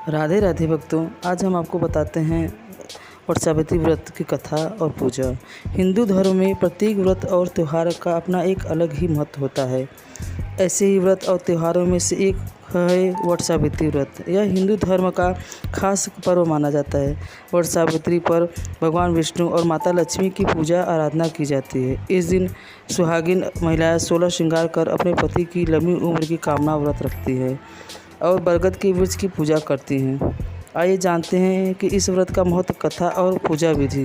राधे राधे भक्तों, आज हम आपको बताते हैं वट सावित्री व्रत की कथा और पूजा। हिंदू धर्म में प्रत्येक व्रत और त्यौहार का अपना एक अलग ही महत्व होता है। ऐसे ही व्रत और त्योहारों में से एक है वट सावित्री व्रत। यह हिंदू धर्म का खास पर्व माना जाता है। वट सावित्री पर भगवान विष्णु और माता लक्ष्मी की पूजा आराधना की जाती है। इस दिन सुहागिन महिलाएं 16 श्रृंगार कर अपने पति की लंबी उम्र की कामना व्रत रखती है और बरगद के वृक्ष की पूजा करती हैं। आइए जानते हैं कि इस व्रत का महत्व, कथा और पूजा विधि।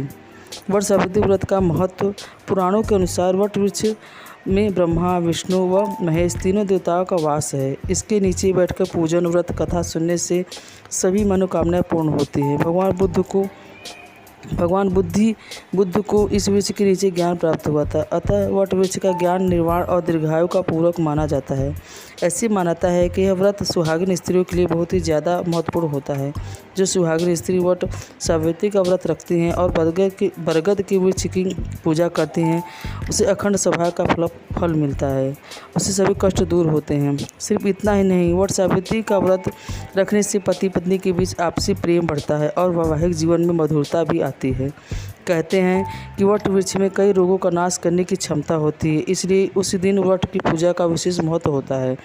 वट सावित्री व्रत का महत्व। पुराणों के अनुसार वट वृक्ष में ब्रह्मा, विष्णु व महेश तीनों देवताओं का वास है। इसके नीचे बैठकर पूजन व्रत कथा सुनने से सभी मनोकामनाएं पूर्ण होती हैं। भगवान बुद्ध को इस वृक्ष के नीचे ज्ञान प्राप्त हुआ था। अतः वट वृक्ष का ज्ञान, निर्वाण और दीर्घायु का पूरक माना जाता है। ऐसी मान्यता है कि यह व्रत सुहागिन स्त्रियों के लिए बहुत ही ज़्यादा महत्वपूर्ण होता है। जो सुहागिन स्त्री वट सावित्री का व्रत रखती हैं और बरगद के वृक्ष की पूजा करती हैं, उसे अखंड सौभाग्य का फल मिलता है। उससे सभी कष्ट दूर होते हैं। सिर्फ इतना ही नहीं, वट सावित्री का व्रत रखने से पति पत्नी के बीच आपसी प्रेम बढ़ता है और वैवाहिक जीवन में मधुरता भी आती है। कहते हैं कि वट वृक्ष में कई रोगों का नाश करने की क्षमता होती है, इसलिए उस दिन वट की पूजा का विशेष महत्व होता है।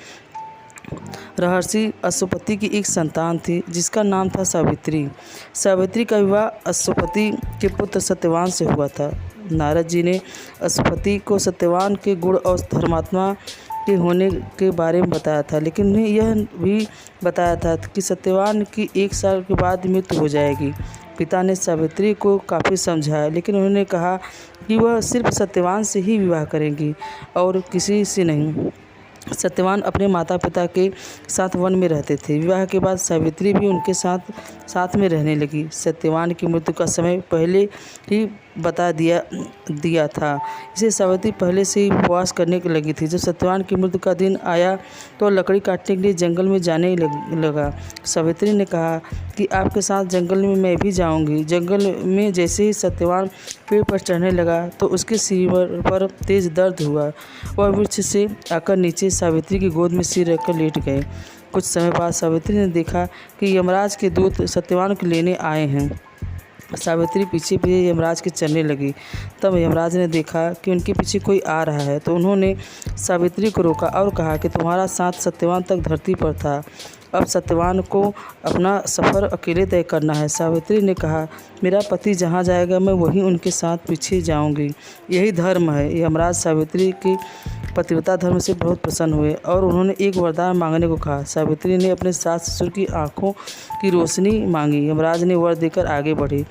महर्षि अश्वपति की एक संतान थी जिसका नाम था सावित्री। सावित्री का विवाह अश्वपति के पुत्र सत्यवान से हुआ था। नारद जी ने अश्वपति को सत्यवान के गुण और धर्मात्मा के होने के बारे में बताया था, लेकिन उन्हें यह भी बताया था कि सत्यवान की 1 साल के बाद मृत्यु हो जाएगी। पिता ने सावित्री को काफ़ी समझाया, लेकिन उन्होंने कहा कि वह सिर्फ सत्यवान से ही विवाह करेंगी और किसी से नहीं। सत्यवान अपने माता पिता के साथ वन में रहते थे। विवाह के बाद सावित्री भी उनके साथ में रहने लगी। सत्यवान की मृत्यु का समय पहले ही बता दिया था, इसे सावित्री पहले से ही उपवास करने लगी थी। जब सत्यवान की मृत्यु का दिन आया तो लकड़ी काटने के लिए जंगल में जाने लगा। सावित्री ने कहा कि आपके साथ जंगल में मैं भी जाऊंगी। जंगल में जैसे ही सत्यवान पेड़ पर चढ़ने लगा तो उसके सिर पर तेज दर्द हुआ। वह वृक्ष से आकर नीचे सावित्री की गोद में सिर रखकर लेट गए। कुछ समय बाद सावित्री ने देखा कि यमराज के दूत सत्यवान को लेने आए हैं। सावित्री पीछे यमराज के चलने लगी। तब यमराज ने देखा कि उनके पीछे कोई आ रहा है, तो उन्होंने सावित्री को रोका और कहा कि तुम्हारा साथ सत्यवान तक धरती पर था। अब सत्यवान को अपना सफ़र अकेले तय करना है। सावित्री ने कहा, मेरा पति जहाँ जाएगा मैं वहीं उनके साथ पीछे जाऊंगी। यही धर्म है। यमराज सावित्री के पतिव्रता धर्म से बहुत प्रसन्न हुए और उन्होंने एक वरदान मांगने को कहा। सावित्री ने अपने सास ससुर की आंखों की रोशनी मांगी। यमराज ने वर देकर आगे बढ़े।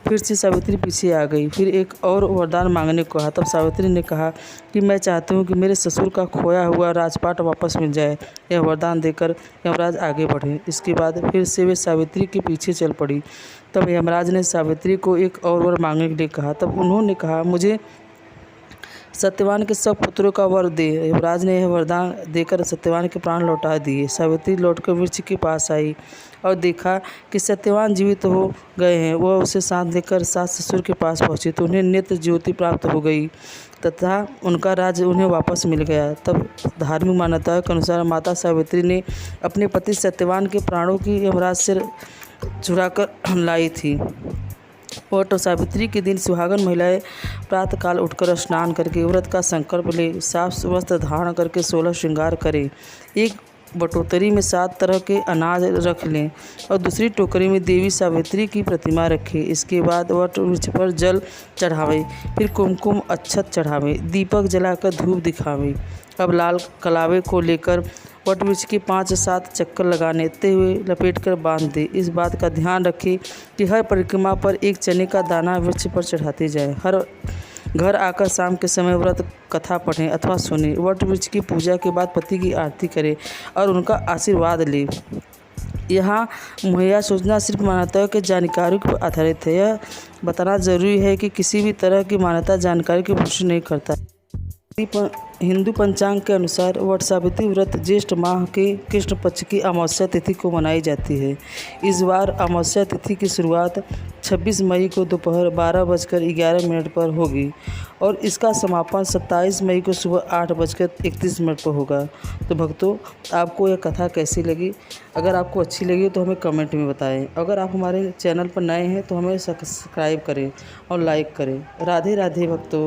फिर से सावित्री पीछे आ गई। फिर एक और वरदान मांगने को कहा। तब सावित्री ने कहा कि मैं चाहती हूँ कि मेरे ससुर का खोया हुआ राजपाट वापस मिल जाए। यह वरदान देकर यमराज आगे बढ़े। इसके बाद फिर से वे सावित्री के पीछे चल पड़ी। तब यमराज ने सावित्री को एक और वर मांगने के लिए कहा। तब उन्होंने कहा, मुझे सत्यवान के सब पुत्रों का वर दे। यमराज ने यह वरदान देकर सत्यवान के प्राण लौटा दिए। सावित्री लौटकर वृक्ष के पास आई और देखा कि सत्यवान जीवित हो गए हैं। वह उसे साथ लेकर सास ससुर के पास पहुंची तो उन्हें नेत्र ज्योति प्राप्त हो गई तथा उनका राज्य उन्हें वापस मिल गया। तब धार्मिक मान्यताओं के अनुसार माता सावित्री ने अपने पति सत्यवान के प्राणों की यमराज से चुराकर लाई थी। वट सावित्री के दिन सुहागन महिलाएं प्रातःकाल उठकर स्नान करके व्रत का संकल्प ले, साफ वस्त्र धारण करके 16 श्रृंगार करें। एक बटोतरी में 7 तरह के अनाज रख लें और दूसरी टोकरी में देवी सावित्री की प्रतिमा रखें। इसके बाद वट वृक्ष पर जल चढ़ावें, फिर कुमकुम अक्षत चढ़ावें, दीपक जलाकर धूप दिखावें। अब लाल कलावे को लेकर वट वृक्ष के 5-7 चक्कर लगाते हुए लपेटकर बांध दें। इस बात का ध्यान रखें कि हर परिक्रमा पर एक चने का दाना वृक्ष पर चढ़ाते जाएं। हर घर आकर शाम के समय व्रत कथा पढ़ें अथवा सुनें। वट वृक्ष की पूजा के बाद पति की आरती करें और उनका आशीर्वाद लें। यहाँ मुहैया सूचना सिर्फ मान्यताओं के जानकारी पर आधारित है। यह बताना जरूरी है कि किसी भी तरह की मान्यता जानकारी की पुष्टि नहीं करता। हिंदू पंचांग के अनुसार वट सावित्री व्रत ज्येष्ठ माह के कृष्ण पक्ष की अमावस्या तिथि को मनाई जाती है। इस बार अमावस्या तिथि की शुरुआत 26 मई को दोपहर 12:11 पर होगी और इसका समापन 27 मई को सुबह 8:31 पर होगा। तो भक्तों, आपको यह कथा कैसी लगी? अगर आपको अच्छी लगी तो हमें कमेंट में बताएं। अगर आप हमारे चैनल पर नए हैं तो हमें सब्सक्राइब करें और लाइक करें। राधे राधे भक्तों।